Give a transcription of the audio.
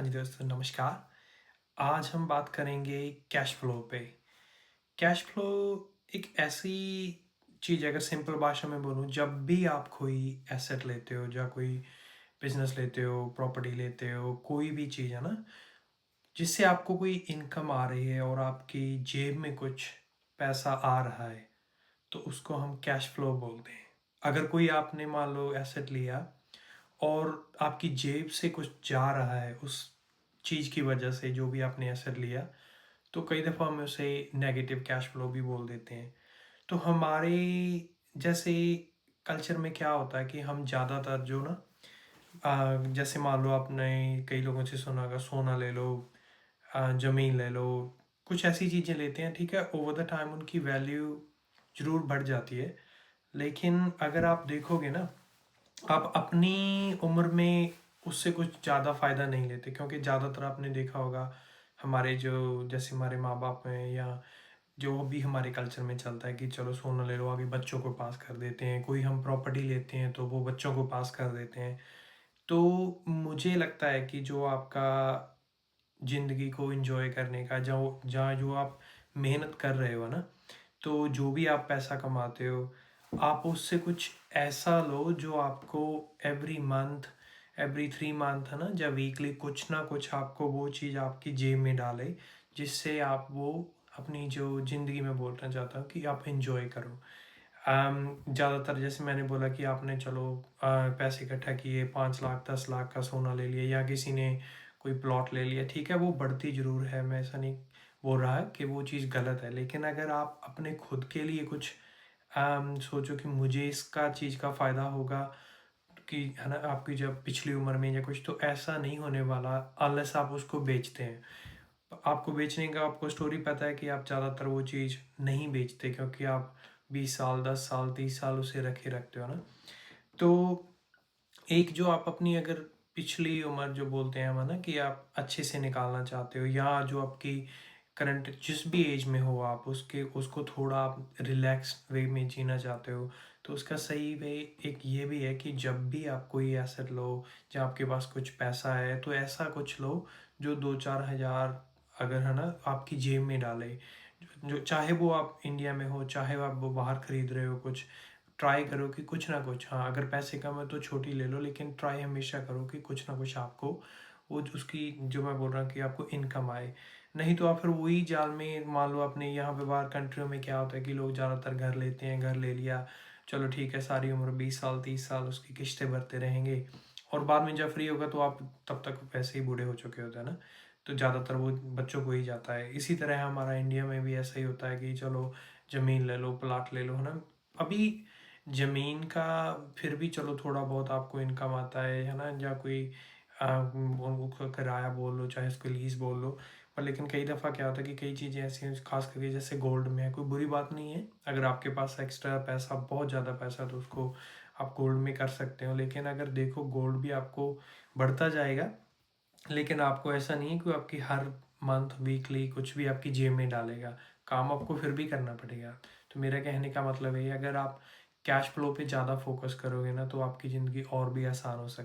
हाँ जी दोस्तों, नमस्कार। आज हम बात करेंगे कैश फ्लो पे। कैश फ्लो एक ऐसी चीज़ है, अगर सिंपल भाषा में बोलूँ, जब भी आप कोई एसेट लेते हो या कोई बिजनेस लेते हो, प्रॉपर्टी लेते हो, कोई भी चीज़ है ना, जिससे आपको कोई इनकम आ रही है और आपकी जेब में कुछ पैसा आ रहा है, तो उसको हम कैश फ्लो बोलते हैं। अगर कोई आपने मान लो एसेट लिया और आपकी जेब से कुछ जा रहा है उस चीज़ की वजह से, जो भी आपने एसेट लिया, तो कई दफ़ा हम उसे नेगेटिव कैश फ्लो भी बोल देते हैं। तो हमारे जैसे कल्चर में क्या होता है कि हम ज़्यादातर जो ना जैसे मान लो आपने कई लोगों से सुना होगा, सोना ले लो, ज़मीन ले लो, कुछ ऐसी चीज़ें लेते हैं, ठीक है। ओवर द टाइम उनकी वैल्यू ज़रूर बढ़ जाती है, लेकिन अगर आप देखोगे ना, आप अपनी उम्र में उससे कुछ ज़्यादा फ़ायदा नहीं लेते, क्योंकि ज़्यादातर आपने देखा होगा हमारे जो जैसे हमारे माँ बाप हैं या जो भी हमारे कल्चर में चलता है कि चलो सोना ले लो, आगे बच्चों को पास कर देते हैं, कोई हम प्रॉपर्टी लेते हैं तो वो बच्चों को पास कर देते हैं। तो मुझे लगता है कि जो आपका ज़िंदगी को एंजॉय करने का जो जहाँ जो आप मेहनत कर रहे हो ना, तो जो भी आप पैसा कमाते हो, आप उससे कुछ ऐसा लो जो आपको एवरी मंथ, एवरी 3 मंथ है ना, या वीकली कुछ ना कुछ आपको वो चीज़ आपकी जेब में डाले, जिससे आप वो अपनी जो ज़िंदगी में बोलना चाहता हूँ कि आप इंजॉय करो। ज़्यादातर जैसे मैंने बोला कि आपने चलो पैसे इकट्ठा किए, 5 लाख 10 लाख का सोना ले लिया, या किसी ने कोई प्लॉट ले लिया, ठीक है, वो बढ़ती ज़रूर है, मैं ऐसा नहीं बोल रहा कि वो चीज़ गलत है। लेकिन अगर आप अपने खुद के लिए कुछ सोचो कि मुझे इसका चीज़ का फ़ायदा होगा, कि है ना, आपकी जब पिछली उम्र में या कुछ, तो ऐसा नहीं होने वाला अनलेस आप उसको बेचते हैं। आपको बेचने का आपको स्टोरी पता है कि आप ज़्यादातर वो चीज़ नहीं बेचते, क्योंकि आप 20 साल 10 साल 30 साल उसे रखे रखते हो ना। तो एक जो आप अपनी अगर पिछली उम्र जो बोलते हैं हम, है ना, कि आप अच्छे से निकालना चाहते हो, या जो आपकी करंट जिस भी एज में हो, आप उसके उसको थोड़ा आप रिलैक्स वे में जीना चाहते हो, तो उसका सही वे एक ये भी है कि जब भी आप कोई एसेट लो, जब आपके पास कुछ पैसा है, तो ऐसा कुछ लो जो 2-4 हज़ार अगर है ना आपकी जेब में डाले। जो चाहे वो आप इंडिया में हो, चाहे आप वो बाहर खरीद रहे हो कुछ, ट्राई करो कि कुछ ना कुछ, हाँ, अगर पैसे कम है तो छोटी ले लो, लेकिन ट्राई हमेशा करो कि कुछ ना कुछ आपको वो उसकी जो मैं बोल रहा हूँ कि आपको इनकम आए। नहीं तो आप फिर वही जाल में, मान लो अपने यहाँ पे बाहर कंट्रियों में क्या होता है कि लोग ज़्यादातर घर लेते हैं, घर ले लिया, चलो ठीक है, सारी उम्र 20 साल 30 साल उसकी किस्तें भरते रहेंगे, और बाद में जब फ्री होगा तो आप तब तक वैसे ही बूढ़े हो चुके होते हैं ना। तो ज़्यादातर वो बच्चों को ही जाता है। इसी तरह हमारा इंडिया में भी ऐसा ही होता है कि चलो ज़मीन ले लो, प्लाट ले लो, है ना। अभी ज़मीन का फिर भी चलो थोड़ा बहुत आपको इनकम आता है ना, या कोई वो किराया बोल लो, चाहे उसको लीज़ बोल लो। पर लेकिन कई दफ़ा क्या होता है कि कई चीज़ें ऐसी हैं, ख़ास करके जैसे गोल्ड में है, कोई बुरी बात नहीं है अगर आपके पास एक्स्ट्रा पैसा, बहुत ज़्यादा पैसा, तो उसको आप गोल्ड में कर सकते हो। लेकिन अगर देखो, गोल्ड भी आपको बढ़ता जाएगा, लेकिन आपको ऐसा नहीं है कि वो आपकी हर मंथ वीकली कुछ भी आपकी जेब में डालेगा। काम आपको फिर भी करना पड़ेगा। तो मेरा कहने का मतलब है, अगर आप कैश फ्लो पे ज़्यादा फोकस करोगे ना, तो आपकी ज़िंदगी और भी आसान हो सकती है।